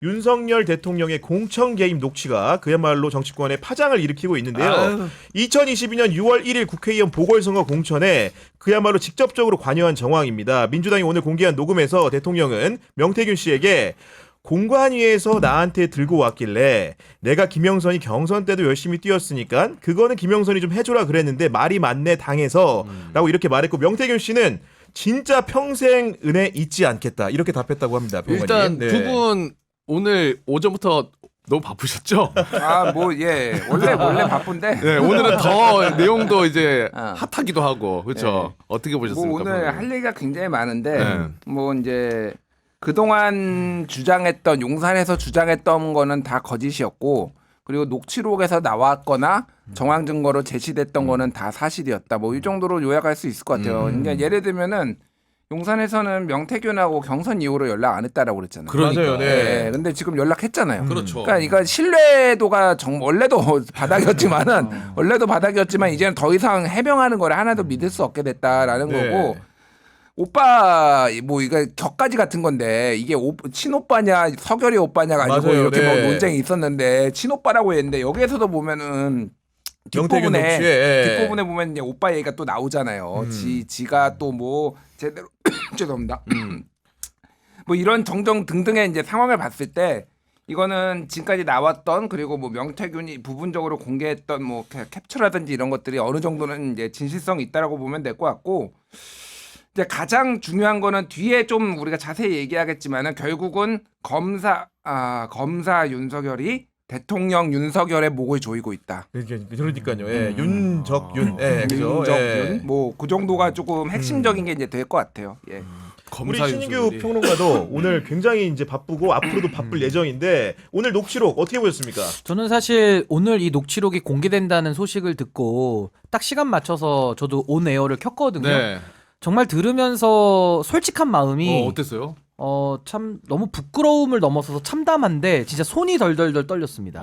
윤석열 대통령의 공천 개입 녹취가 그야말로 정치권에 파장을 일으키고 있는데요. 2022년 6월 1일 국회의원 보궐선거 공천에 그야말로 직접적으로 관여한 정황입니다. 민주당이 오늘 공개한 녹음에서 대통령은 명태균 씨에게 공관위에서 나한테 들고 왔길래 내가 김영선이 경선 때도 열심히 뛰었으니까 그거는 김영선이 좀 해줘라 그랬는데 말이 맞네 당해서 라고 이렇게 말했고, 명태균 씨는 진짜 평생 은혜 잊지 않겠다 이렇게 답했다고 합니다. 일단 두 분 오늘 오전부터 너무 바쁘셨죠? 예. 원래 바쁜데. 네, 오늘은 더 내용도 이제 핫하기도 하고, 그렇죠? 네. 어떻게 보셨습니까? 오늘 할 얘기가 굉장히 많은데, 네. 이제 그동안 용산에서 주장했던 거는 다 거짓이었고, 그리고 녹취록에서 나왔거나 정황 증거로 제시됐던 거는 다 사실이었다. 이 정도로 요약할 수 있을 것 같아요. 그러니까 예를 들면은 용산에서는 명태균하고 경선 이후로 연락 안 했다라고 그랬잖아요. 그러니까. 네. 근데 지금 연락했잖아요. 그렇죠. 그러니까 이거 신뢰도가 원래도 바닥이었지만 이제는 더 이상 해명하는 거를 하나도 믿을 수 없게 됐다라는 거고. 오빠 이거 격가지 같은 건데 이게 친오빠냐 서결이 오빠냐가 아니고 맞아요. 이렇게 논쟁이 있었는데 친오빠라고 했는데 여기에서도 보면은 뒷부분에 보면 이제 오빠 얘기가 또 나오잖아요. 지가 또 제대로 죄송합니다. 이런 정정 등등의 이제 상황을 봤을 때 이거는 지금까지 나왔던 그리고 명태균이 부분적으로 공개했던 캡처라든지 이런 것들이 어느 정도는 이제 진실성이 있다라고 보면 될 것 같고, 이제 가장 중요한 거는 뒤에 좀 우리가 자세히 얘기하겠지만은 결국은 검사 윤석열이 대통령 윤석열의 목을 조이고 있다. 그러니까요. 윤적윤. 그죠? 윤적윤. 그 정도가 조금 핵심적인 게 이제 될 것 같아요. 예. 우리 신인규 평론가도 오늘 굉장히 이제 바쁘고 앞으로도 바쁠 예정인데 오늘 녹취록 어떻게 보셨습니까? 저는 사실 오늘 이 녹취록이 공개된다는 소식을 듣고 딱 시간 맞춰서 저도 온 에어를 켰거든요. 네. 정말 들으면서 솔직한 마음이 어땠어요? 참 너무 부끄러움을 넘어서서 참담한데 진짜 손이 덜덜덜 떨렸습니다.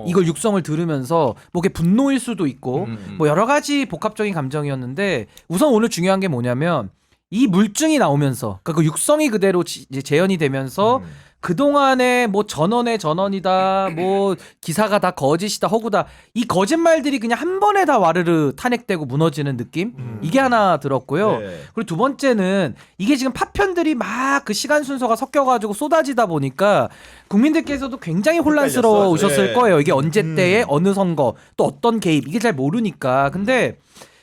이걸 육성을 들으면서 그게 분노일 수도 있고 여러 가지 복합적인 감정이었는데, 우선 오늘 중요한 게 뭐냐면 이 물증이 나오면서 그 육성이 그대로 이제 재현이 되면서 그동안에 전원의 전원이다, 기사가 다 거짓이다, 허구다, 이 거짓말들이 그냥 한 번에 다 와르르 탄핵되고 무너지는 느낌? 이게 하나 들었고요. 그리고 두 번째는 이게 지금 파편들이 막 그 시간 순서가 섞여가지고 쏟아지다 보니까 국민들께서도 굉장히 혼란스러우셨을 거예요. 이게 언제 때에 어느 선거 또 어떤 개입 이게 잘 모르니까. 근데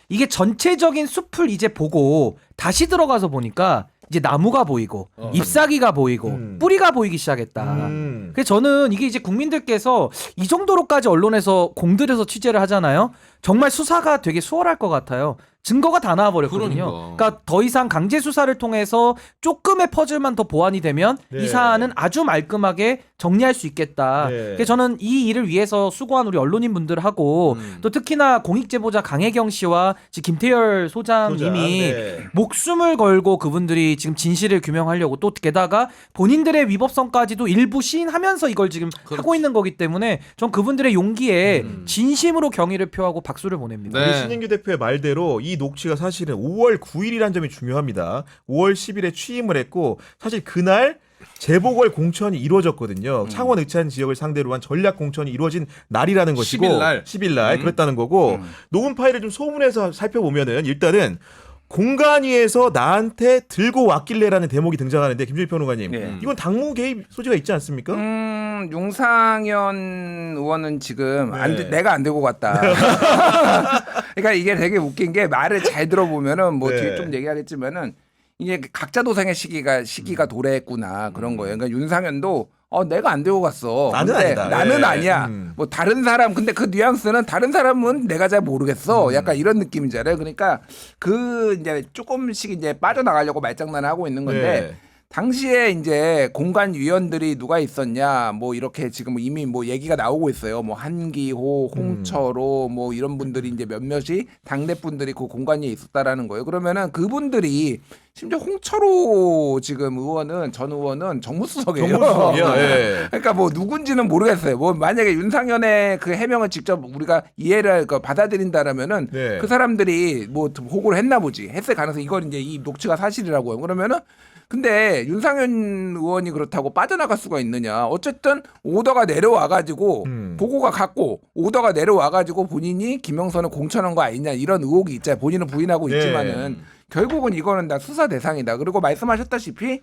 이게 전체적인 숲을 이제 보고 다시 들어가서 보니까 이제 나무가 보이고 잎사귀가 보이고 뿌리가 보이기 시작했다. 그래서 저는 이게 이제 국민들께서 이 정도로까지 언론에서 공들여서 취재를 하잖아요. 정말 수사가 되게 수월할 것 같아요. 증거가 다 나와버렸거든요. 그러니까 더 이상 강제 수사를 통해서 조금의 퍼즐만 더 보완이 되면 이 사안은 아주 말끔하게 정리할 수 있겠다. 그래서 저는 이 일을 위해서 수고한 우리 언론인분들하고 또 특히나 공익제보자 강혜경 씨와 김태열 소장님이 목숨을 걸고 그분들이 지금 진실을 규명하려고, 또 게다가 본인들의 위법성까지도 일부 시인하면서 이걸 지금 하고 있는 거기 때문에 전 그분들의 용기에 진심으로 경의를 표하고 박수를 보냅니다. 우리 신인규 대표의 말대로 이 녹취가 사실은 5월 9일이라는 점이 중요합니다. 5월 10일에 취임을 했고 사실 그날 재보궐 공천이 이루어졌거든요. 창원 의찬 지역을 상대로 한 전략 공천이 이루어진 날이라는 것이고 10일 날 그랬다는 거고, 녹음 파일을 좀 소문해서 살펴보면은 일단은 공관위에서 나한테 들고 왔길래라는 대목이 등장하는데, 김준일 평론가님, 이건 당무 개입 소지가 있지 않습니까? 용상현 의원은 지금 내가 안 들고 갔다. 그러니까 이게 되게 웃긴 게, 말을 잘 들어보면은 뒤에 좀 얘기하겠지만은 이게 각자 도생의 시기가 도래했구나 그런 거예요. 그러니까 윤상현도 내가 안 들고 갔어. 나는 아니다. 나는 아니야. 다른 사람, 근데 그 뉘앙스는 다른 사람은 내가 잘 모르겠어. 약간 이런 느낌이잖아요. 그러니까 이제 조금씩 이제 빠져나가려고 말장난을 하고 있는 건데, 당시에 이제 공관위원들이 누가 있었냐, 이렇게 지금 이미 얘기가 나오고 있어요. 한기호, 홍철호, 이런 분들이 이제 몇몇이 당대 분들이 그 공관위에 있었다라는 거예요. 그러면은 그분들이, 심지어 홍철호 지금 전 의원은 정무수석이에요. 그러니까 누군지는 모르겠어요. 만약에 윤상현의 그 해명을 직접 우리가 이해를 받아들인다라면은 그 사람들이 호구를 했나 보지. 했을 가능성이, 이걸 이제 이 녹취가 사실이라고요. 그러면은 근데 윤상현 의원이 그렇다고 빠져나갈 수가 있느냐. 어쨌든 오더가 내려와가지고 보고가 갔고 오더가 내려와가지고 본인이 김영선을 공천한 거 아니냐 이런 의혹이 있잖아요. 본인은 부인하고 네. 있지만은 결국은 이거는 다 수사 대상이다. 그리고 말씀하셨다시피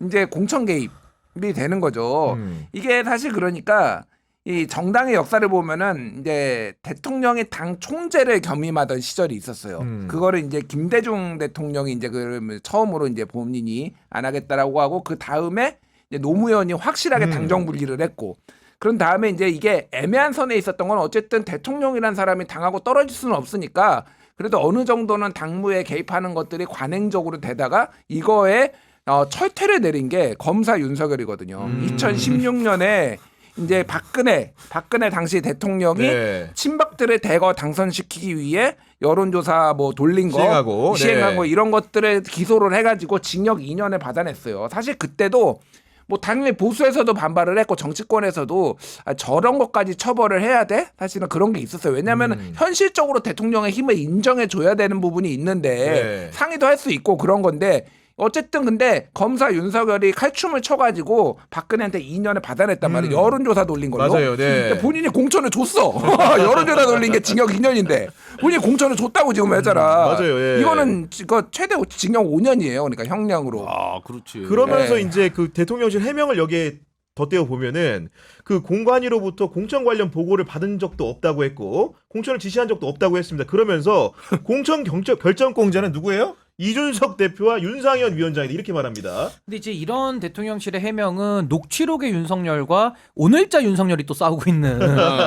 이제 공천 개입이 되는 거죠. 이게 사실 그러니까 이 정당의 역사를 보면은 이제 대통령이 당 총재를 겸임하던 시절이 있었어요. 그거를 이제 김대중 대통령이 이제 그 처음으로 이제 본인이 안 하겠다라고 하고 그 다음에 이제 노무현이 확실하게 당정 분리를 했고 그런 다음에 이제 이게 애매한 선에 있었던 건 어쨌든 대통령이란 사람이 당하고 떨어질 수는 없으니까 그래도 어느 정도는 당무에 개입하는 것들이 관행적으로 되다가 이거에 철퇴를 내린 게 검사 윤석열이거든요. 2016년에 이제 박근혜 당시 대통령이 네. 친박들을 대거 당선시키기 위해 여론조사 뭐 돌린 거 시행하고, 거 이런 것들을 기소를 해가지고 징역 2년을 받아냈어요. 사실 그때도 뭐 당연히 보수에서도 반발을 했고 정치권에서도 저런 것까지 처벌을 해야 돼? 사실은 그런 게 있었어요. 왜냐하면 현실적으로 대통령의 힘을 인정해 줘야 되는 부분이 있는데 네. 상의도 할 수 있고 그런 건데 어쨌든 근데 검사 윤석열이 칼춤을 쳐가지고 박근혜한테 2년을 받아냈단 말이에요. 여론조사 돌린 걸로. 맞아요. 네. 근데 본인이 공천을 줬어. 여론조사 돌린 게 징역 2년인데 본인이 공천을 줬다고 지금 했잖아. 맞아요. 예. 이거는 최대 징역 5년이에요. 그러니까 형량으로. 아, 그렇지. 그러면서 네. 이제 그 대통령실 해명을 여기에 덧대어 보면은 그 공관위로부터 공천 관련 보고를 받은 적도 없다고 했고 공천을 지시한 적도 없다고 했습니다. 그러면서 공천 결정권자는 누구예요? 이준석 대표와 윤상현 위원장이다 이렇게 말합니다. 근데 이제 이런 대통령실의 해명은 녹취록의 윤석열과 오늘자 윤석열이 또 싸우고 있는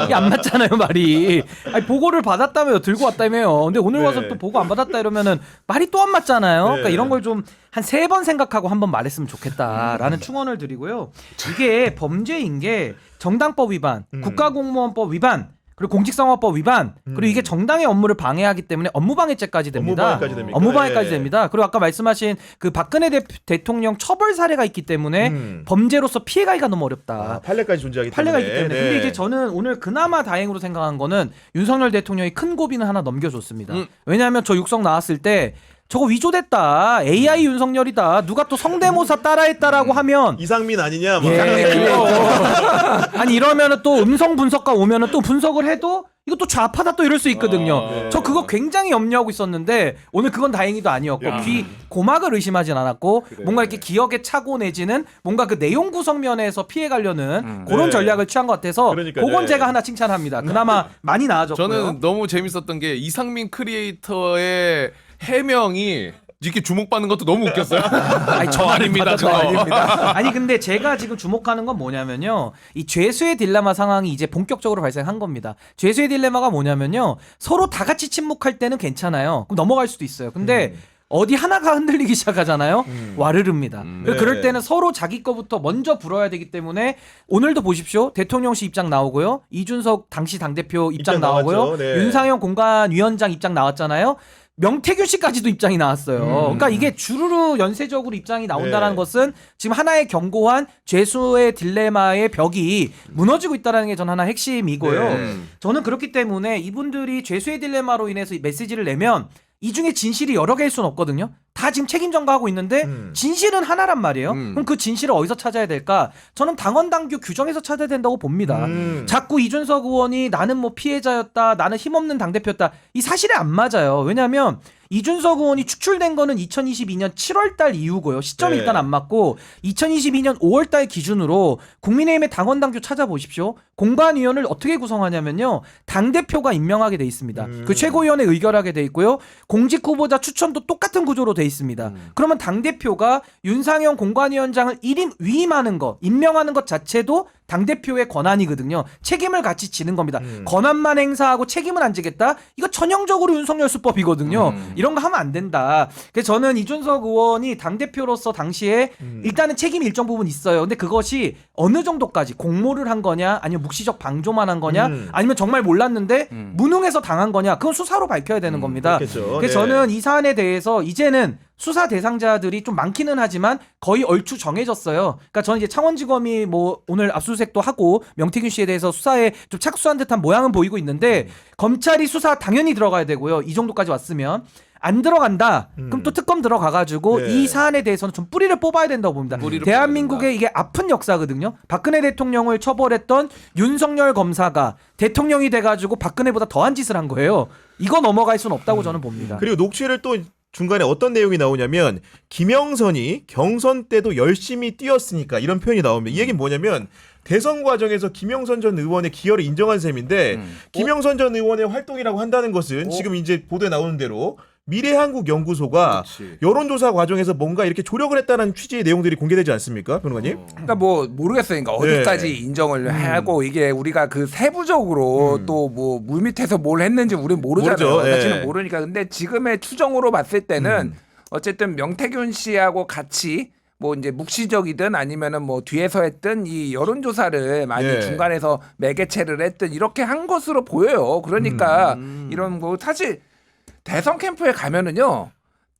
이게 안 맞잖아요 말이. 아니, 보고를 받았다며요 들고 왔다며요. 근데 오늘 와서 네. 또 보고 안 받았다 이러면은 말이 또 안 맞잖아요. 네. 그러니까 이런 걸 좀 한 3번 생각하고 한번 말했으면 좋겠다라는 충원을 드리고요. 이게 범죄인 게 정당법 위반, 국가공무원법 위반. 그리고 공직선거법 위반 그리고 이게 정당의 업무를 방해하기 때문에 업무방해죄까지 됩니다. 업무방해까지 됩니까? 업무방해까지 예. 됩니다. 그리고 아까 말씀하신 그 박근혜 대통령 처벌 사례가 있기 때문에 범죄로서 피해가기가 너무 어렵다. 판례까지 존재하기 때문에. 판례가 있기 때문에. 네. 근데 이제 저는 오늘 그나마 다행으로 생각한 거는 윤석열 대통령이 큰 고비는 하나 넘겨줬습니다. 왜냐하면 저 육성 나왔을 때 저거 위조됐다. AI 윤석열이다. 누가 또 성대모사 따라했다라고 하면 이상민 아니냐? 막. 아니 이러면은 또 음성 분석가 오면은 또 분석을 해도 이것도 좌파다 또 이럴 수 있거든요. 네. 저 그거 굉장히 염려하고 있었는데 오늘 그건 다행히도 아니었고 귀 고막을 의심하진 않았고 뭔가 이렇게 기억에 차고 내지는 뭔가 그 내용 구성 면에서 피해 가려는 그런 네. 전략을 취한 것 같아서 그러니까요. 그건 네. 제가 하나 칭찬합니다. 그나마 많이 나아졌고요. 저는 너무 재밌었던 게 이상민 크리에이터의 해명이 이렇게 주목받는 것도 너무 웃겼어요. 아니, 저 아닙니다. 저 아닙니다. 아니 근데 제가 지금 주목하는 건 뭐냐면요. 이 죄수의 딜레마 상황이 이제 본격적으로 발생한 겁니다. 죄수의 딜레마가 뭐냐면요. 서로 다 같이 침묵할 때는 괜찮아요. 그럼 넘어갈 수도 있어요. 근데 어디 하나가 흔들리기 시작하잖아요. 와르릅니다. 그럴 네. 때는 서로 자기 거부터 먼저 불어야 되기 때문에 오늘도 보십시오. 대통령실 입장 나오고요. 이준석 당시 당대표 입장 입장 나오고요. 나왔죠. 네. 윤상현 공관위원장 입장 나왔잖아요. 명태균 씨까지도 입장이 나왔어요. 그러니까 이게 주르르 연쇄적으로 입장이 나온다는 네. 것은 지금 하나의 견고한 죄수의 딜레마의 벽이 무너지고 있다는 게 저는 하나 핵심이고요. 네. 저는 그렇기 때문에 이분들이 죄수의 딜레마로 인해서 이 메시지를 내면 이 중에 진실이 여러 개일 수는 없거든요. 다 지금 책임 전가하고 있는데 진실은 하나란 말이에요. 그럼 그 진실을 어디서 찾아야 될까? 저는 당원 당규 규정에서 찾아야 된다고 봅니다. 자꾸 이준석 의원이 나는 뭐 피해자였다, 나는 힘없는 당대표였다. 이 사실에 안 맞아요. 왜냐하면 이준석 의원이 축출된 거는 2022년 7월달 이후고요. 시점이 네. 일단 안 맞고 2022년 5월달 기준으로 국민의힘의 당원 당규 찾아보십시오. 공관위원을 어떻게 구성하냐면요. 당대표가 임명하게 돼 있습니다. 그 최고위원회 의결하게 돼 있고요. 공직 후보자 추천도 똑같은 구조로 돼 있습니다. 그러면 당대표가 윤상현 공관위원장을 1인 위임하는 것, 임명하는 것 자체도 당대표의 권한이거든요. 책임을 같이 지는 겁니다. 권한만 행사하고 책임은 안 지겠다? 이거 전형적으로 윤석열 수법이거든요. 이런 거 하면 안 된다. 그래서 저는 이준석 의원이 당대표로서 당시에 일단은 책임이 일정 부분 있어요. 근데 그것이 어느 정도까지 공모를 한 거냐 아니면 묵시적 방조만 한 거냐 아니면 정말 몰랐는데 무능해서 당한 거냐 그건 수사로 밝혀야 되는 겁니다. 그렇겠죠. 그래서 네. 저는 이 사안에 대해서 이제는 수사 대상자들이 좀 많기는 하지만 거의 얼추 정해졌어요. 그러니까 저는 이제 창원지검이 뭐 오늘 압수수색도 하고 명태균 씨에 대해서 수사에 좀 착수한 듯한 모양은 보이고 있는데 검찰이 수사 당연히 들어가야 되고요. 이 정도까지 왔으면 안 들어간다. 그럼 또 특검 들어가가지고 네. 이 사안에 대해서는 좀 뿌리를 뽑아야 된다고 봅니다. 뿌리를 대한민국의 이게 아픈 역사거든요. 박근혜 대통령을 처벌했던 윤석열 검사가 대통령이 돼가지고 박근혜보다 더한 짓을 한 거예요. 이거 넘어갈 수는 없다고 저는 봅니다. 그리고 녹취를 또 중간에 어떤 내용이 나오냐면 김영선이 경선 때도 열심히 뛰었으니까 이런 표현이 나오면 이 얘기는 뭐냐면 대선 과정에서 김영선 전 의원의 기여를 인정한 셈인데 김영선 전 의원의 활동이라고 한다는 것은 지금 이제 보도에 나오는 대로 미래한국연구소가 그렇지. 여론조사 과정에서 뭔가 이렇게 조력을 했다는 취지의 내용들이 공개되지 않습니까, 변호사님? 그러니까 뭐 모르겠어요. 그러니까 어디까지 네. 인정을 하고 이게 우리가 그 세부적으로 또 뭐 물밑에서 뭘 했는지 우리는 모르잖아요. 모르죠. 자체는 네. 모르니까. 근데 지금의 추정으로 봤을 때는 어쨌든 명태균 씨하고 같이 뭐 이제 묵시적이든 아니면은 뭐 뒤에서 했든 이 여론조사를 많이 네. 중간에서 매개체를 했든 이렇게 한 것으로 보여요. 그러니까 이런 거 사실 대선 캠프에 가면은요.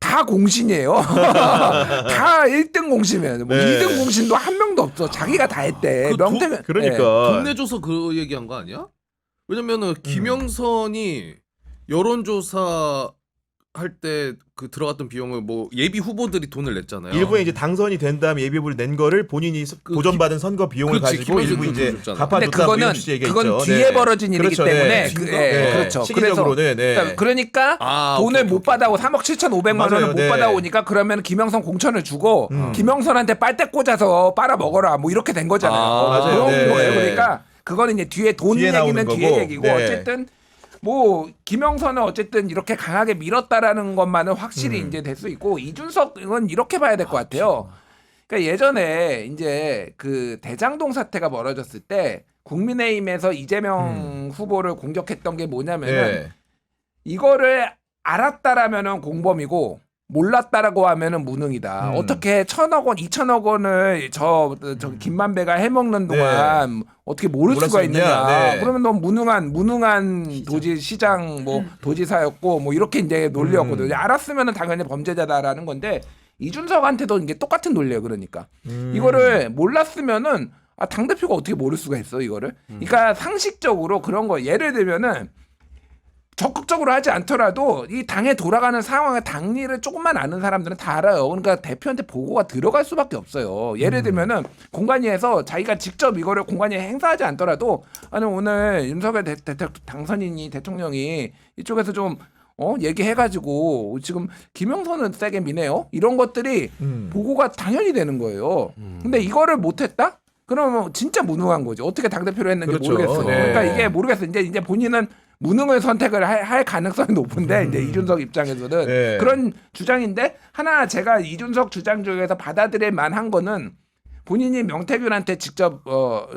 다 공신이에요. 다 1등 공신이에요. 뭐 네. 2등 공신도 한 명도 없어. 자기가 다 했대. 그 명태균. 그러니까 동네 줘서 그 얘기한 거 아니야? 왜냐면은 김영선이 여론조사 할 때 그 들어갔던 비용을 뭐 예비 후보들이 돈을 냈잖아요. 일부에 이제 당선이 된 다음에 예비후보를 낸 거를 본인이 그 보전받은 선거 비용을 그렇지, 가지고 일부 김영선 이제 줬잖아. 근데 갚아줬다 뭐 이런 그거는 취지의 얘기가 그건 있죠. 뒤에 네. 벌어진 일이기 그렇죠. 때문에 네. 네, 그렇죠. 시기적으로는 네. 그러니까 아, 돈을 오케이, 못 오케이, 받아오 오케이. 3억 7,500만 맞아요. 원을 못 네. 받아오니까 그러면 김영선 공천을 주고 김영선한테 빨대 꽂아서 빨아 먹어라 뭐 이렇게 된 거잖아요. 아, 맞아요. 그런 네. 거예요. 그러니까 그거는 이제 뒤에 돈 뒤에 나오는 얘기는 뒤에 거고. 얘기고 네. 어쨌든 뭐 김영선은 어쨌든 이렇게 강하게 밀었다라는 것만은 확실히 이제 될 수 있고 이준석은 이렇게 봐야 될 것 같아요. 그러니까 예전에 이제 그 대장동 사태가 벌어졌을 때 국민의힘에서 이재명 후보를 공격했던 게 뭐냐면은 네. 이거를 알았다라면은 공범이고 몰랐다라고 하면은 무능이다. 어떻게 1,000억 원, 2,000억 원을 저 김만배가 해먹는 동안 어떻게 모를 몰랐을 수가 수 있냐? 있느냐? 네. 그러면 너무 무능한 도지 시장 뭐 도지사였고 뭐 이렇게 이제 논리였거든요. 알았으면은 당연히 범죄자다라는 건데 이준석한테도 이게 똑같은 논리예요. 그러니까 이거를 몰랐으면은 아, 당대표가 어떻게 모를 수가 있어 이거를? 그러니까 상식적으로 그런 거 예를 들면은. 적극적으로 하지 않더라도 이 당에 돌아가는 상황의 당리를 조금만 아는 사람들은 다 알아요. 그러니까 대표한테 보고가 들어갈 수밖에 없어요. 예를 들면은 공관위에서 자기가 직접 이거를 공관위에 행사하지 않더라도 아니 오늘 윤석열 당선인이 대통령이 이쪽에서 좀 얘기해가지고 지금 김영선은 세게 미네요. 이런 것들이 보고가 당연히 되는 거예요. 근데 이거를 못했다? 그러면 진짜 무능한 거죠. 어떻게 당대표로 했는지 그렇죠. 모르겠어. 네. 그러니까 이게 모르겠어. 이제 본인은 무능을 선택을 할 가능성이 높은데 이제 이준석 입장에서는 네. 그런 주장인데 하나 제가 이준석 주장 중에서 받아들일 만한 거는 본인이 명태균한테 직접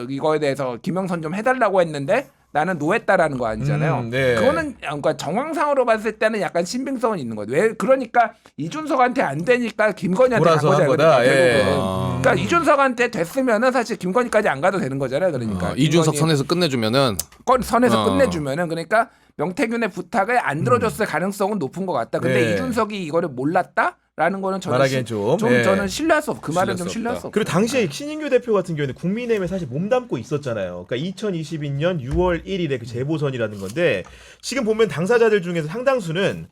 이거에 대해서 김영선 좀 해달라고 했는데 나는 노했다라는 거 아니잖아요. 네. 그거는 그러니까 정황상으로 봤을 때는 약간 신빙성은 있는 거죠. 왜 그러니까 이준석한테 안 되니까 김건희한테 간 몰아서 한 거잖아요. 거다. 그러니까 예. 결국은. 그러니까 이준석한테 됐으면은 사실 김건희까지 안 가도 되는 거잖아요. 그러니까 이준석 김건희 선에서 끝내주면은 선에서 끝내주면은 그러니까 명태균의 부탁을 안 들어줬을 가능성은 높은 것 같다. 근데 네. 이준석이 이거를 몰랐다라는 거는 저는 말하기엔 좀, 예. 저는 신뢰할 수 없. 그 말은 신뢰할 좀 수 신뢰할 없다. 수 없. 그리고 당시에 신인규 대표 같은 경우에는 국민의힘에 사실 몸담고 있었잖아요. 그러니까 2022년 6월 1일에 그 재보선이라는 건데 지금 보면 당사자들 중에서 상당수는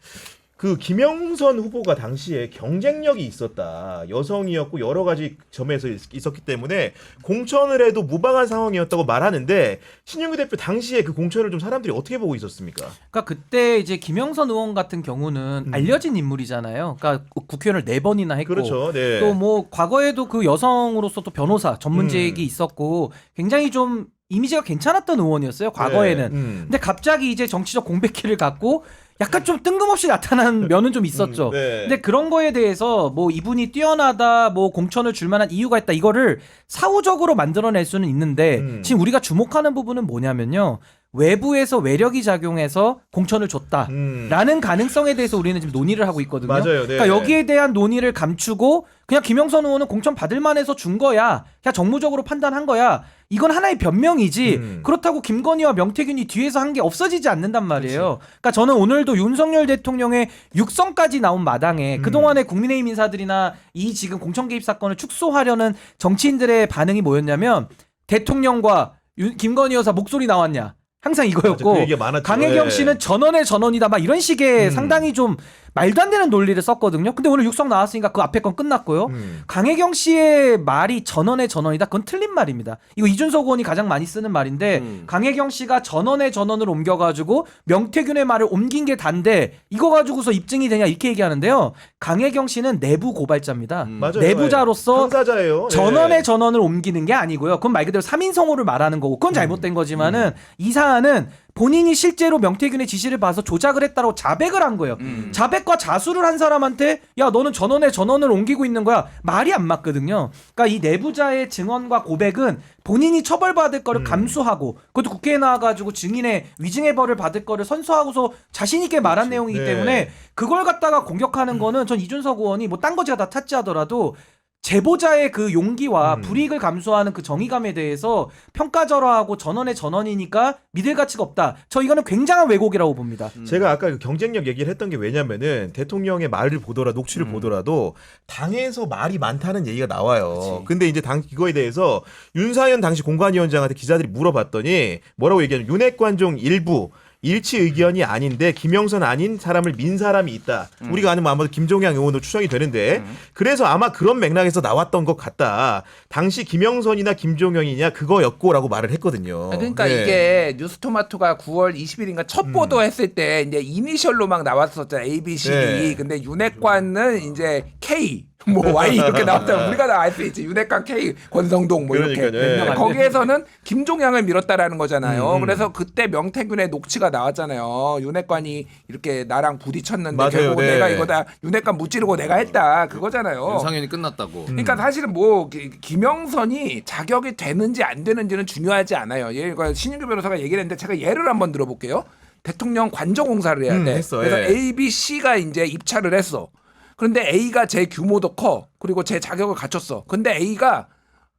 그 김영선 후보가 당시에 경쟁력이 있었다. 여성이었고 여러 가지 점에서 있었기 때문에 공천을 해도 무방한 상황이었다고 말하는데 신영규 대표 당시에 그 공천을 좀 사람들이 어떻게 보고 있었습니까? 그러니까 그때 이제 김영선 의원 같은 경우는 알려진 인물이잖아요. 그러니까 국회의원을 4번이나 했고 그렇죠. 네. 또 뭐 과거에도 그 여성으로서 또 변호사 전문직이 있었고 굉장히 좀 이미지가 괜찮았던 의원이었어요. 과거에는. 네. 근데 갑자기 이제 정치적 공백기를 갖고 약간 좀 뜬금없이 나타난 면은 좀 있었죠. 네. 근데 그런 거에 대해서 뭐 이분이 뛰어나다, 뭐 공천을 줄 만한 이유가 있다, 이거를 사후적으로 만들어낼 수는 있는데 지금 우리가 주목하는 부분은 뭐냐면요. 외부에서 외력이 작용해서 공천을 줬다라는 가능성에 대해서 우리는 지금 논의를 하고 있거든요. 맞아요. 네. 그러니까 여기에 대한 논의를 감추고 그냥 김영선 의원은 공천 받을 만해서 준 거야. 그냥 정무적으로 판단한 거야. 이건 하나의 변명이지. 그렇다고 김건희와 명태균이 뒤에서 한 게 없어지지 않는단 말이에요. 그러니까 저는 오늘도 윤석열 대통령의 육성까지 나온 마당에 그동안의 국민의힘 인사들이나 이 지금 공천 개입 사건을 축소하려는 정치인들의 반응이 뭐였냐면 대통령과 김건희 여사 목소리 나왔냐. 항상 맞아, 이거였고 그 얘기가 많았죠. 강혜경 네. 씨는 전원의 전원이다 막 이런 식의 상당히 좀 말도 안 되는 논리를 썼거든요. 근데 오늘 육성 나왔으니까 그 앞에 건 끝났고요. 강혜경 씨의 말이 전원의 전원이다. 그건 틀린 말입니다. 이거 이준석 의원이 가장 많이 쓰는 말인데 강혜경 씨가 전원의 전원을 옮겨가지고 명태균의 말을 옮긴 게 단데 이거 가지고서 입증이 되냐 이렇게 얘기하는데요. 강혜경 씨는 내부 고발자입니다. 맞아요. 내부자로서 당사자예요. 전원의 전원을 옮기는 게 아니고요. 그건 말 그대로 3인성호를 말하는 거고 그건 잘못된 거지만은 이 사안은 본인이 실제로 명태균의 지시를 봐서 조작을 했다고 자백을 한 거예요. 자백과 자수를 한 사람한테 야 너는 전원의 전원을 옮기고 있는 거야. 말이 안 맞거든요. 그러니까 이 내부자의 증언과 고백은 본인이 처벌받을 거를 감수하고 그것도 국회에 나와가지고 증인의 위증의 벌을 받을 거를 선서하고서 자신 있게 말한 내용이기 네. 때문에 그걸 갖다가 공격하는 거는 전 이준석 의원이 뭐 딴 거 제가 다 탓지하더라도 제보자의 그 용기와 불이익을 감수하는 그 정의감에 대해서 평가절하하고 전원의 전원이니까 믿을 가치가 없다. 저 이거는 굉장한 왜곡이라고 봅니다. 제가 아까 그 경쟁력 얘기를 했던 게 왜냐면은 대통령의 말을 보더라도 녹취를 보더라도 당에서 말이 많다는 얘기가 나와요. 근데 이제 당 이거에 대해서 윤상현 당시 공관위원장한테 기자들이 물어봤더니 뭐라고 얘기하냐면 윤핵관종 일부 일치 의견이 아닌데 김영선 아닌 사람을 민 사람이 있다. 우리가 아는 아마도 김종양 의원도 추정이 되는데 그래서 아마 그런 맥락에서 나왔던 것 같다. 당시 김영선이나 김종영이냐 그거였고라고 말을 했거든요. 그러니까 네. 이게 뉴스토마토가 9월 20일인가 첫 보도했을 때 이제 이니셜로 막 나왔었잖아. A, B, C, D. 네. 근데 윤핵관은 이제 K 뭐 Y 이렇게 나왔잖아. 우리가 다 알 수 있지. 윤핵관 K 권성동 뭐 이렇게. 그러니까요. 예. 거기에서는 김종양을 밀었다라는 거잖아요. 그래서 그때 명태균의 녹취가 나왔잖아요. 윤핵관이 이렇게 나랑 부딪혔는데 맞아요. 결국 네. 내가 이거다 윤핵관 무찌르고 내가 했다. 그거잖아요. 윤상현이 끝났다고. 그러니까 사실은 뭐 김영선이 자격이 되는지 안 되는지는 중요하지 않아요. 예가 신인규 변호사가 얘기를 했는데 제가 예를 한번 들어볼게요. 대통령 관저공사를 해야 돼. 했어, 그래서 예. A, B, C가 이제 입찰을 했어. 그런데 A가 제 규모도 커. 그리고 제 자격을 갖췄어. 근데 A가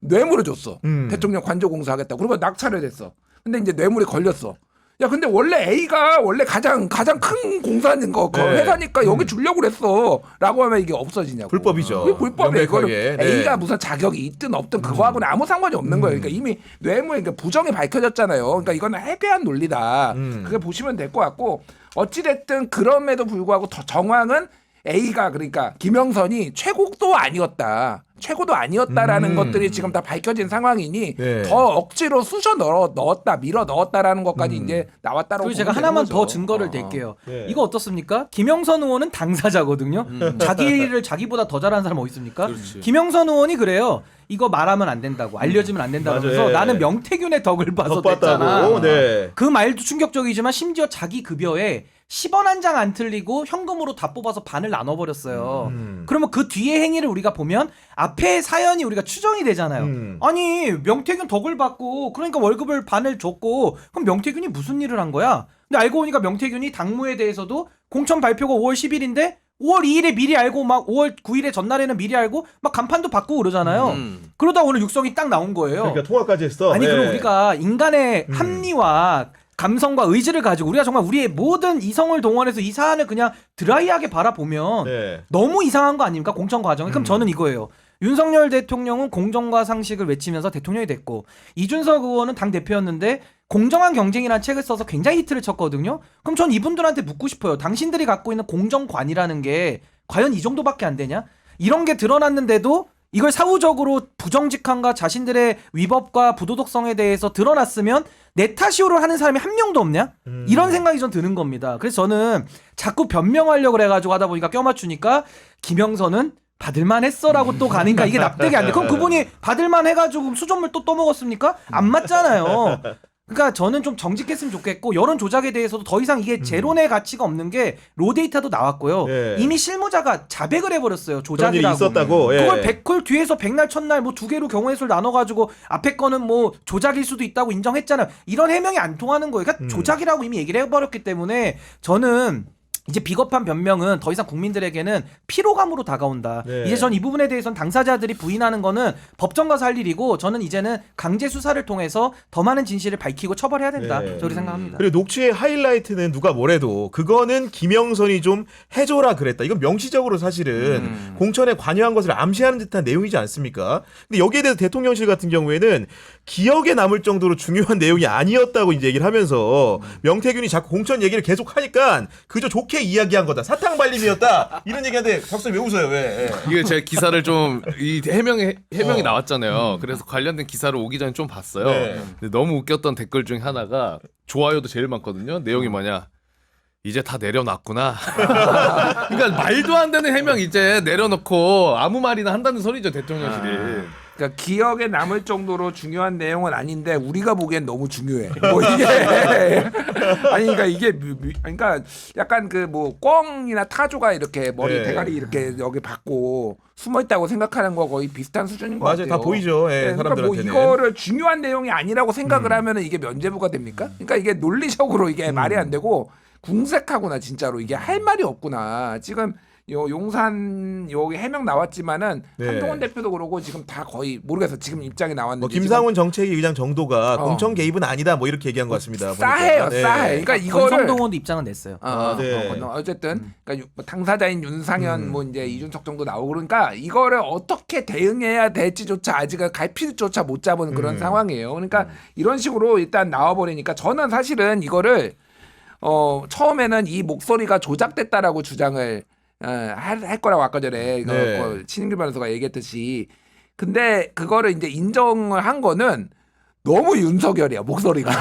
뇌물을 줬어. 대통령 관저공사 하겠다고. 그리고 낙찰을 했어. 근데 이제 뇌물이 걸렸어. 야, 근데 원래 A가 원래 가장 큰 공사인 거 네. 회사니까 여기 주려고 그랬어. 라고 하면 이게 없어지냐고. 불법이죠. 그게 불법이에요. 이거는 명백하게. 네. A가 무슨 자격이 있든 없든 그거하고는 아무 상관이 없는 거예요. 그러니까 이미 뇌물 그러니까 부정이 밝혀졌잖아요. 그러니까 이거는 해괴한 논리다. 그게 보시면 될 것 같고 어찌됐든 그럼에도 불구하고 더 정황은 A가 그러니까 김영선이 최고도 아니었다라는 것들이 지금 다 밝혀진 상황이니 네. 더 억지로 쑤셔 넣었다 밀어 넣었다라는 것까지 이제 나왔다라고 그리고 제가 보면 되는 하나만 거죠. 더 증거를 댈게요. 네. 이거 어떻습니까? 김영선 의원은 당사자거든요. 자기를 자기보다 더 잘하는 사람 어디 있습니까? 그렇지. 김영선 의원이 그래요. 이거 말하면 안 된다고 알려지면 안 된다고 맞아요. 하면서 예. 나는 명태균의 덕을 봐서 덧봤다고. 됐잖아. 네. 그 말도 충격적이지만 심지어 자기 급여에 10원 한 장 안 틀리고 현금으로 다 뽑아서 반을 나눠버렸어요. 그러면 그 뒤에 행위를 우리가 보면 앞에 사연이 우리가 추정이 되잖아요. 아니 명태균 덕을 받고 그러니까 월급을 반을 줬고 그럼 명태균이 무슨 일을 한 거야? 근데 알고 보니까 명태균이 당무에 대해서도 공천 발표가 5월 10일인데 5월 2일에 미리 알고 막 5월 9일에 전날에는 미리 알고 막 간판도 바꾸고 그러잖아요. 그러다 오늘 육성이 딱 나온 거예요. 그러니까 통화까지 했어. 아니 네. 그럼 우리가 인간의 합리와 감성과 의지를 가지고 우리가 정말 우리의 모든 이성을 동원해서 이 사안을 그냥 드라이하게 바라보면 네. 너무 이상한 거 아닙니까? 공천 과정이. 그럼 저는 이거예요. 윤석열 대통령은 공정과 상식을 외치면서 대통령이 됐고 이준석 의원은 당대표였는데 공정한 경쟁이라는 책을 써서 굉장히 히트를 쳤거든요. 그럼 전 이분들한테 묻고 싶어요. 당신들이 갖고 있는 공정관이라는 게 과연 이 정도밖에 안 되냐? 이런 게 드러났는데도 이걸 사후적으로 부정직함과 자신들의 위법과 부도덕성에 대해서 드러났으면 내 탓이오를 하는 사람이 한 명도 없냐? 이런 생각이 전 드는 겁니다. 그래서 저는 자꾸 변명하려고 그래가지고 하다 보니까 껴맞추니까 김영선은 받을만 했어라고 또 가니까 이게 납득이 안 돼. 그럼 그분이 받을만 해가지고 수돗물 또 떠먹었습니까? 안 맞잖아요. 그러니까 저는 좀 정직했으면 좋겠고 여론 조작에 대해서도 더 이상 이게 재론의 가치가 없는 게 로데이터도 나왔고요. 예. 이미 실무자가 자백을 해버렸어요. 그런 일이 조작이라고. 있었다고. 예. 그걸 100콜 뒤에서 백날 첫날 뭐 두 개로 경우의 수를 나눠가지고 앞에 거는 뭐 조작일 수도 있다고 인정했잖아요. 이런 해명이 안 통하는 거예요. 그러니까 조작이라고 이미 얘기를 해버렸기 때문에 저는 이제 비겁한 변명은 더 이상 국민들에게는 피로감으로 다가온다. 네. 이제 전 이 부분에 대해서는 당사자들이 부인하는 거는 법정 가서 할 일이고 저는 이제는 강제 수사를 통해서 더 많은 진실을 밝히고 처벌해야 된다. 네. 저렇게 생각합니다. 그리고 녹취의 하이라이트는 누가 뭐래도 그거는 김영선이 좀 해줘라 그랬다. 이건 명시적으로 사실은 공천에 관여한 것을 암시하는 듯한 내용이지 않습니까? 근데 여기에 대해서 대통령실 같은 경우에는 기억에 남을 정도로 중요한 내용이 아니었다고 이제 얘기를 하면서 명태균이 자꾸 공천 얘기를 계속 하니까 그저 좋게 이렇게 이야기한 거다. 사탕 발림이었다. 이런 얘기하는데 박사님 왜 웃어요? 왜? 예. 이게 제 기사를 좀 이 해명이 나왔잖아요. 그래서 관련된 기사를 오기 전에 좀 봤어요. 네. 근데 너무 웃겼던 댓글 중에 하나가 좋아요도 제일 많거든요. 내용이 뭐냐? 이제 다 내려놨구나. 그러니까 말도 안 되는 해명 이제 내려놓고 아무 말이나 한다는 소리죠 대통령실이. 그러니까 기억에 남을 정도로 중요한 내용은 아닌데 우리가 보기엔 너무 중요해. 뭐 이게 아니 그러니까 이게 그러니까 약간 그 뭐 꿩이나 타조가 이렇게 머리 네. 대가리 이렇게 여기 받고 숨어 있다고 생각하는 거 거의 비슷한 수준인 것 맞아요. 같아요. 다 보이죠. 예, 그러니까 뭐 사람들한테는. 이거를 중요한 내용이 아니라고 생각을 하면은 이게 면죄부가 됩니까? 그러니까 이게 논리적으로 이게 말이 안 되고 궁색하구나 진짜로 이게 할 말이 없구나. 지금 요 용산 여기 해명 나왔지만은 네. 한동훈 대표도 그러고 지금 다 거의 모르겠어 지금 입장이 나왔는데 뭐 김상훈 정책위 의장 정도가 공천 개입은 아니다. 뭐 이렇게 얘기한 것 같습니다. 싸해요 보니까. 네. 싸해. 그러니까 이거를 권성동원도 입장은 냈어요. 네. 어쨌든 그러니까 뭐 당사자인 윤상현 뭐 이제 이준석 정도 나오고 그러니까 이거를 어떻게 대응해야 될지조차 아직은 갈피조차 못 잡은 그런 상황이에요. 그러니까 이런 식으로 일단 나와버리니까 저는 사실은 이거를 처음에는 이 목소리가 조작됐다라고 주장을 할 거라고 아까 전에 이거 네. 신인규 변호사가 얘기했듯이 근데 그거를 이제 인정을 한 거는 너무 윤석열이야 목소리가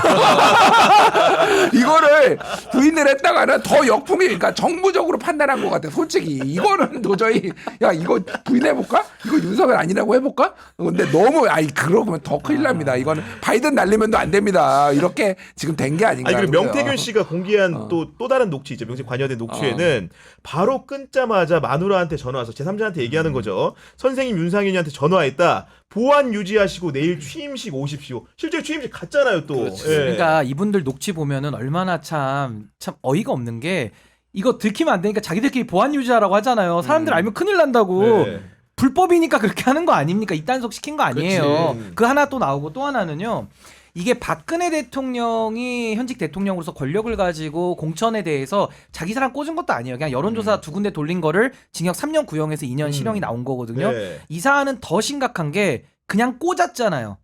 이거를 부인을 했다가는 더 역풍이 그러니까 정부적으로 판단한 것 같아 솔직히 이거는 도저히 야 이거 부인해볼까 이거 윤석열 아니라고 해볼까 근데 너무 그러면 더 큰일 납니다 이거는 바이든 날리면도 안 됩니다 이렇게 지금 된 게 아닌가 아니 그리고 그래요. 명태균 씨가 공개한 또 다른 녹취 있죠. 명태 관여된 녹취에는 바로 끊자마자 마누라한테 전화 와서 제3자한테 얘기하는 거죠. 선생님 윤상현이한테 전화했다. 보안 유지하시고 내일 취임식 오십시오. 실제 취임식 갔잖아요 또. 예. 그러니까 이분들 녹취 보면은 얼마나 참 어이가 없는 게 이거 들키면 안 되니까 자기들끼리 보안 유지하라고 하잖아요. 사람들 알면 큰일 난다고. 네. 불법이니까 그렇게 하는 거 아닙니까? 이단속 시킨 거 아니에요. 그치. 그 하나 또 나오고 또 하나는요. 이게 박근혜 대통령이 현직 대통령으로서 권력을 가지고 공천에 대해서 자기 사람 꽂은 것도 아니에요. 그냥 여론조사 두 군데 돌린 거를 징역 3년 구형에서 2년 실형이 나온 거거든요. 네. 이 사안은 더 심각한 게 그냥 꽂았잖아요.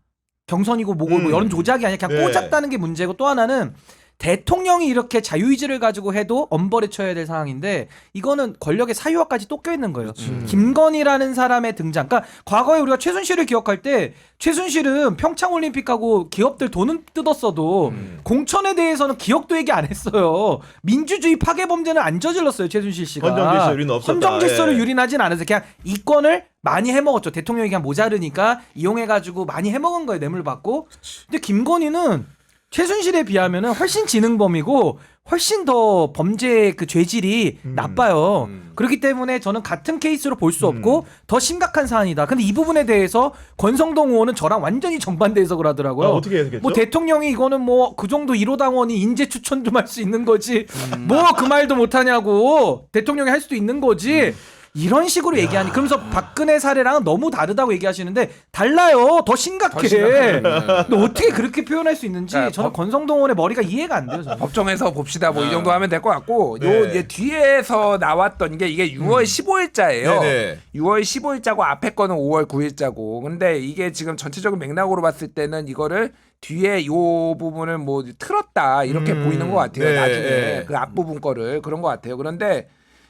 경선이고 뭐고 뭐 여론 조작이 아니라 그냥 네. 꽂았다는 게 문제고 또 하나는 대통령이 이렇게 자유의지를 가지고 해도 엄벌에 처해야 될 상황인데 이거는 권력의 사유화까지 또 껴있는 거예요. 김건희라는 사람의 등장. 그러니까 과거에 우리가 최순실을 기억할 때 최순실은 평창올림픽하고 기업들 돈은 뜯었어도 공천에 대해서는 기억도 얘기 안 했어요. 민주주의 파괴 범죄는 안 저질렀어요. 최순실 씨가. 헌정질서 유리는 없었다. 헌정질서를 예. 유린하진 않아서 그냥 이권을 많이 해먹었죠. 대통령이 그냥 모자르니까 이용해가지고 많이 해먹은 거예요. 뇌물 받고. 근데 김건희는 최순실에 비하면은 훨씬 지능범이고 훨씬 더 범죄 그 죄질이 나빠요. 그렇기 때문에 저는 같은 케이스로 볼 수 없고 더 심각한 사안이다. 근데 이 부분에 대해서 권성동 의원은 저랑 완전히 정반대 해석을 하더라고요. 어떻게 해석했죠? 뭐 대통령이 이거는 뭐 그 정도 1호 당원이 인재 추천 좀 할 수 있는 거지. 뭐 그 말도 못 하냐고. 대통령이 할 수도 있는 거지. 이런 식으로 얘기하니 그러면서 박근혜 사례랑은 너무 다르다고 얘기하시는데 달라요. 더 심각해. 근데 어떻게 그렇게 표현할 수 있는지 그러니까 저는 권성동 의원의 머리가 이해가 안 돼요. 저는. 법정에서 봅시다. 뭐 이 정도 하면 될 것 같고 네. 요 이제 뒤에서 나왔던 게 이게 6월 15일자예요. 네네. 6월 15일자고 앞에 거는 5월 9일자고. 근데 이게 지금 전체적인 맥락으로 봤을 때는 이거를 뒤에 요 부분을 뭐 틀었다 이렇게 보이는 것 같아요. 네. 나중에 그 앞부분 거를 그런 것 같아요. 그런데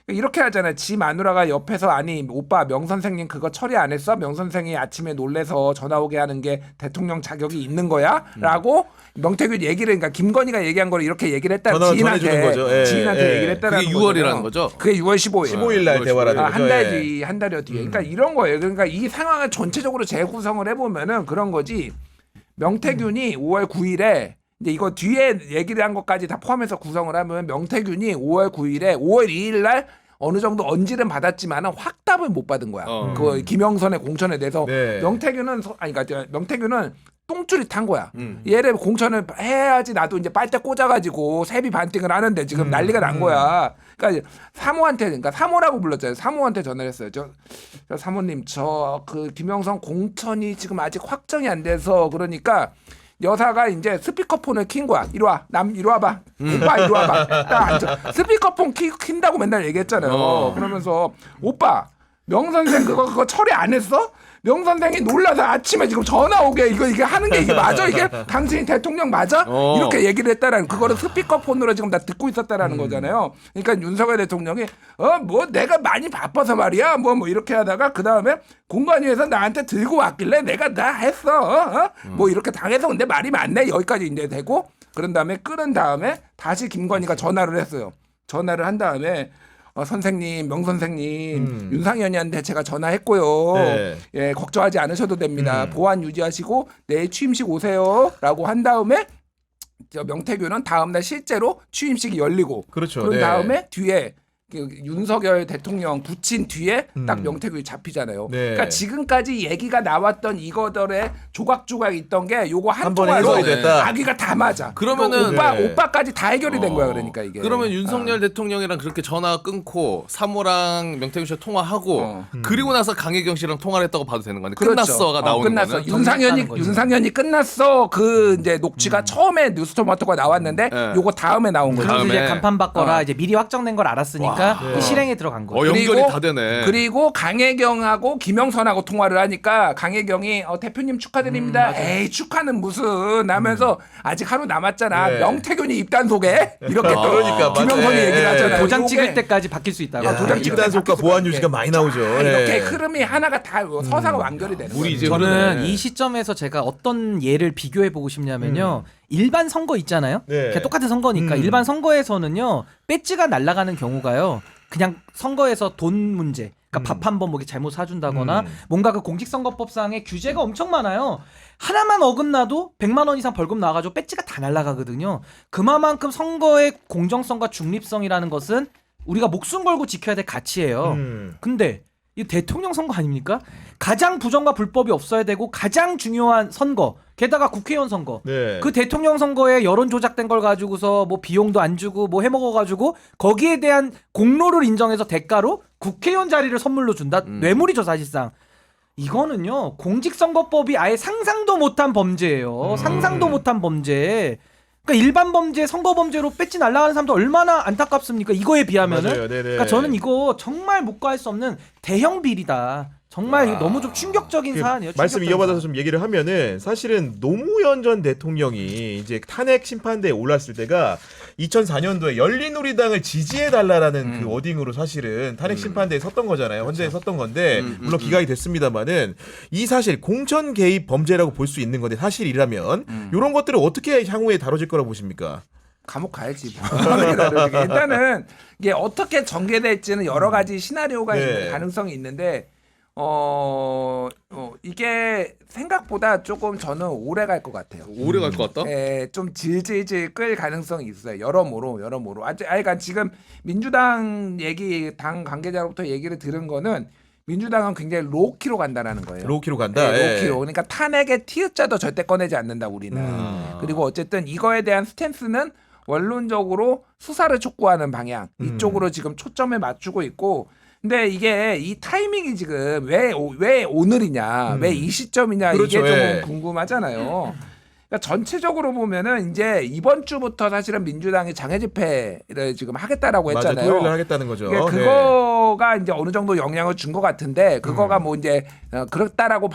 이렇게 하잖아요. 지 마누라가 옆에서 아니 오빠 명 선생님 그거 처리 안 했어? 명 선생이 아침에 놀래서 전화 오게 하는 게 대통령 자격이 있는 거야? 라고 명태균 얘기를 그러니까 김건희가 얘기한 거를 이렇게 얘기를 했다. 전화를 전해주는 거죠. 예, 지인한테 예. 얘기를 했다는 그게 6월이라는 거죠? 그게 6월 15일. 15일 날 대화라는 거죠. 한 달 예. 뒤, 한 달여 뒤에. 그러니까 이런 거예요. 그러니까 이 상황을 전체적으로 재구성을 해보면은 그런 거지. 명태균이 5월 9일에 이제 이거 뒤에 얘기를 한 것까지 다 포함해서 구성을 하면 명태균이 5월 9일에 5월 2일 날 어느 정도 언질은 받았지만은 확답을 못 받은 거야. 그 김영선의 공천에 대해서 네. 명태균은 똥줄이 탄 거야. 얘를 공천을 해야지 나도 이제 빨대 꽂아가지고 세비 반띵을 하는데 지금 난리가 난 거야. 그러니까 사모한테 그러니까 사모라고 불렀잖아요. 사모한테 전화를 했어요. 저 사모님 저 그 김영선 공천이 지금 아직 확정이 안 돼서 그러니까 여사가 이제 스피커폰을 킨 거야. 이리 와. 이리 와봐. 오빠 이리 와봐. 딱 앉아. 스피커폰 킨다고 맨날 얘기했잖아요. 그러면서 오빠 명선생 그거 처리 안 했어? 명 선생이 놀라서 아침에 지금 전화 오게 이게 하는 게 이게 맞아? 이게 당신이 대통령 맞아? 이렇게 얘기를 했다라는 그거를 스피커폰으로 지금 다 듣고 있었다라는 거잖아요. 그러니까 윤석열 대통령이 뭐 내가 많이 바빠서 말이야 뭐 이렇게 하다가 그 다음에 공관위에서 나한테 들고 왔길래 내가 다 했어. 뭐 이렇게 당해서 근데 말이 많네 여기까지 이제 되고 그런 다음에 끊은 다음에 다시 김건희가 전화를 했어요. 전화를 한 다음에 선생님, 명 선생님, 윤상현이한테 제가 전화했고요. 네. 예, 걱정하지 않으셔도 됩니다. 보안 유지하시고 내일 취임식 오세요라고 한 다음에 저 명태균은 다음날 실제로 취임식이 열리고 그렇죠. 그런 네. 다음에 뒤에 그 윤석열 대통령 붙인 뒤에 딱 명태균이 잡히잖아요. 네. 그러니까 지금까지 얘기가 나왔던 이거들의 조각조각 있던 게 요거 한 한 번에 통화로 해석이 됐다. 아기가 다 맞아. 그러면은- 네. 오빠까지 다 해결이 된 거야. 그러니까 이게. 그러면 윤석열 대통령이랑 그렇게 전화 끊고 사모랑 명태균 씨랑 통화하고 그리고 나서 강혜경 씨랑 통화를 했다고 봐도 되는 거네. 끝났어가 나오는 끝났어. 거는. 정리했다는 거죠. 윤상현이 끝났어. 그 이제 녹취가 처음에 뉴스토마토가 나왔는데 네. 요거 다음에 나온 거죠. 그래서 이제 다음에. 간판 바꿔라 이제 미리 확정된 걸 알았으니까 네. 실행에 들어간 거죠. 연결이 다 되네. 그리고 강혜경하고 김영선하고 통화를 하니까 강혜경이 대표님 축하드립니다. 에이 축하는 무슨 하면서 아직 하루 남았잖아. 네. 명태균이 입단 소개 이렇게 또 그러니까, 김영선이 맞아요. 얘기를 예. 하잖아요. 도장 요게 찍을 때까지 바뀔 수 있다고. 야, 도장 찍을 때 입단속과 바뀔 수가 보안 있게. 유지가 많이 나오죠. 이렇게 예. 흐름이 하나가 다 서사가 완결이 되는 우리 거예요. 이제 저는 그러네. 이 시점에서 제가 어떤 예를 비교해 보고 싶냐면요. 일반 선거 있잖아요. 네. 그냥 똑같은 선거니까 일반 선거에서는요. 배지가 날아가는 경우가요. 그냥 선거에서 돈 문제. 그러니까 밥 한 번 먹이 잘못 사준다거나 뭔가 그 공직선거법상의 규제가 엄청 많아요. 하나만 어긋나도 100만 원 이상 벌금 나와가지고 배지가 다 날아가거든요. 그만큼 선거의 공정성과 중립성이라는 것은 우리가 목숨 걸고 지켜야 될 가치예요. 근데 이 대통령 선거 아닙니까? 가장 부정과 불법이 없어야 되고 가장 중요한 선거. 게다가 국회의원 선거. 네. 그 대통령 선거에 여론 조작된 걸 가지고서 뭐 비용도 안 주고 뭐 해먹어 가지고 거기에 대한 공로를 인정해서 대가로 국회의원 자리를 선물로 준다. 뇌물이죠 사실상. 이거는요 공직선거법이 아예 상상도 못한 범죄예요. 상상도 못한 범죄. 그러니까 일반 범죄, 선거 범죄로 배지 날아가는 사람도 얼마나 안타깝습니까? 이거에 비하면은. 맞아요. 네네. 그러니까 저는 이거 정말 묵과할 수 없는 대형 비리다. 정말 이거 너무 좀 충격적인 사안이에요. 말씀 충격적인 이어받아서 사안. 좀 얘기를 하면은 사실은 노무현 전 대통령이 이제 탄핵 심판대에 올랐을 때가 2004년도에 열린우리당을 지지해 달라라는 그 워딩으로 사실은 탄핵 심판대에 섰던 거잖아요. 헌재에 섰던 건데 물론 기각이 됐습니다만은 이 사실 공천 개입 범죄라고 볼 수 있는 건데 사실이라면 이런 것들을 어떻게 향후에 다뤄질 거라고 보십니까? 감옥 가야지. 일단은 이게 어떻게 전개될지는 여러 가지 시나리오가 네. 있는 가능성이 있는데 이게 생각보다 조금 저는 오래 갈 것 같아요. 오래 갈 것 같다? 좀 질질질 끌 가능성이 있어요. 여러모로. 그러니까 지금 민주당 당 관계자로부터 얘기를 들은 거는 민주당은 굉장히 로키로 간다라는 거예요. 로키로 간다. 네, 예. 로키로. 그러니까 탄핵의 티읕자도 절대 꺼내지 않는다 우리는. 그리고 어쨌든 이거에 대한 스탠스는 원론적으로 수사를 촉구하는 방향 이쪽으로 지금 초점을 맞추고 있고. 근데 이게 이 타이밍이 지금 왜 오늘이냐, 왜 이 시점이냐 그렇죠, 이게 좀 예. 궁금하잖아요. 그러니까 전체적으로 보면은 이제 이번 주부터 사실은 민주당이 장애 집회를 지금 하겠다라고 맞아, 했잖아요. 토요일 날 하겠다는 거죠. 그러니까 네. 그거가 이제 어느 정도 영향을 준 것 같은데 그거가 뭐 이제 그렇다라고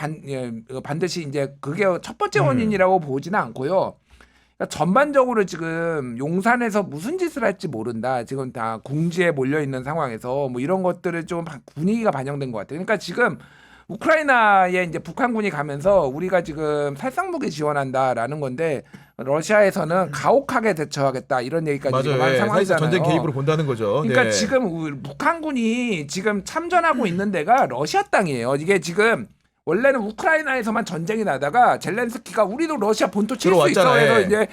반드시 이제 그게 첫 번째 원인이라고 보지는 않고요. 그러니까 전반적으로 지금 용산에서 무슨 짓을 할지 모른다. 지금 다 궁지에 몰려 있는 상황에서 뭐 이런 것들을 좀 분위기가 반영된 것 같아요. 그러니까 지금 우크라이나에 이제 북한군이 가면서 우리가 지금 살상무기 지원한다라는 건데 러시아에서는 가혹하게 대처하겠다 이런 얘기까지 지금 한 맞아요. 예. 상황이잖아요. 사실상 전쟁 개입으로 본다는 거죠. 그러니까 네. 지금 북한군이 지금 참전하고 있는 데가 러시아 땅이에요. 이게 지금 원래는 우크라이나에서만 전쟁이 나다가 젤렌스키가 우리도 러시아 본토 칠 수 있어 들어왔잖아요. 해서 이제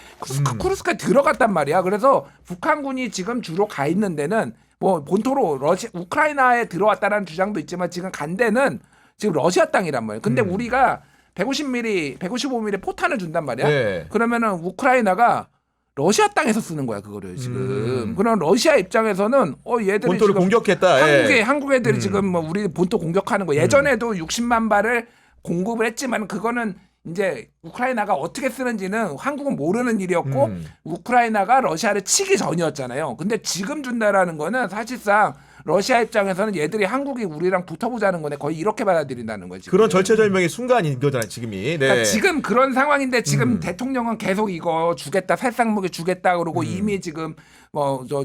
쿠르스크에 들어갔단 말이야. 그래서 북한군이 지금 주로 가 있는 데는 뭐 본토로 우크라이나에 들어왔다는 주장도 있지만 지금 간 데는 지금 러시아 땅이란 말이에요. 근데 우리가 150mm, 155mm 포탄을 준단 말이야. 네. 그러면은 우크라이나가 러시아 땅에서 쓰는 거야 그거를 지금. 그럼 러시아 입장에서는 얘들이 본토를 지금 공격했다. 예. 한국 애들이 지금 뭐 우리 본토 공격하는 거 예전에도 60만 발을 공급을 했지만 그거는 이제 우크라이나가 어떻게 쓰는지는 한국은 모르는 일이었고 우크라이나가 러시아를 치기 전이었잖아요. 근데 지금 준다라는 거는 사실상 러시아 입장에서는 얘들이 한국이 우리랑 붙어보자는 거네. 거의 이렇게 받아들인다는 거지. 그런 절체절명의 순간인 거잖아요, 지금이. 네. 그러니까 지금 그런 상황인데 지금 대통령은 계속 이거 주겠다, 살상무기 주겠다 그러고 이미 지금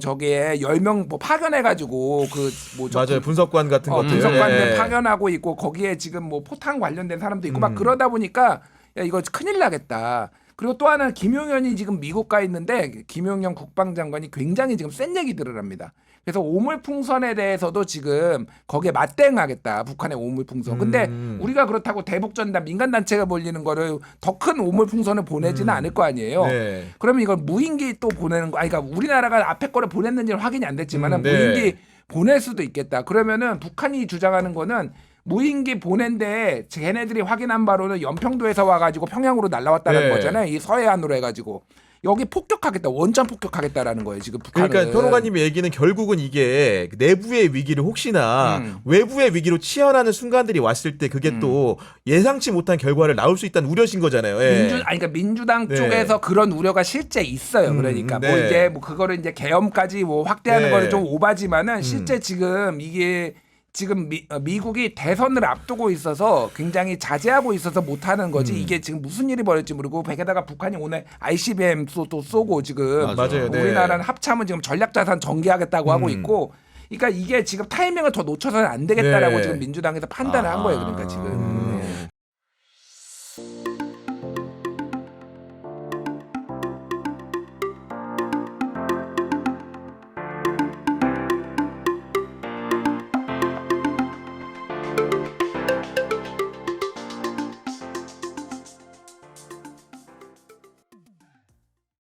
저기에 10명 뭐 파견해가지고 맞아요, 분석관 같은 것들. 분석관들 예. 파견하고 있고 거기에 지금 뭐 포탄 관련된 사람도 있고 막 그러다 보니까 야 이거 큰일 나겠다. 그리고 또 하나는 김용현이 지금 미국 가 있는데 김용현 국방장관이 굉장히 지금 센 얘기들을 합니다. 그래서 오물풍선에 대해서도 지금 거기에 맞대응하겠다. 북한의 오물풍선. 근데 우리가 그렇다고 대북전단 민간단체가 몰리는 거를 더 큰 오물풍선을 보내지는 않을 거 아니에요. 네. 그러면 이걸 무인기 또 보내는 거. 아니 그러니까 우리나라가 앞에 거를 보냈는지는 확인이 안 됐지만은 네. 무인기 보낼 수도 있겠다. 그러면은 북한이 주장하는 거는 무인기 보낸데 걔네들이 확인한 바로는 연평도에서 와가지고 평양으로 날라왔다는 네. 거잖아요. 이 서해안으로 해가지고 여기 폭격하겠다, 원전 폭격하겠다라는 거예요. 지금 북한은. 그러니까 평론가님의 얘기는 결국은 이게 내부의 위기를 혹시나 외부의 위기로 치환하는 순간들이 왔을 때 그게 또 예상치 못한 결과를 낳을 수 있다는 우려신 거잖아요. 예. 그러니까 민주당 네. 쪽에서 그런 우려가 실제 있어요. 그러니까 뭐 네. 이제 뭐 그거를 이제 계엄까지 뭐 확대하는 네. 거는 좀 오바지만은 실제 지금 이게 지금 미국이 대선을 앞두고 있어서 굉장히 자제하고 있어서 못하는 거지. 이게 지금 무슨 일이 벌어질지 모르고 게다가 북한이 오늘 ICBM 또 쏘고 지금 맞아요. 네. 우리나라는 합참은 지금 전략자산 전개하겠다고 하고 있고. 그러니까 이게 지금 타이밍을 더 놓쳐서는 안 되겠다라고 네. 지금 민주당에서 판단을 한 거예요. 그러니까 지금. 네.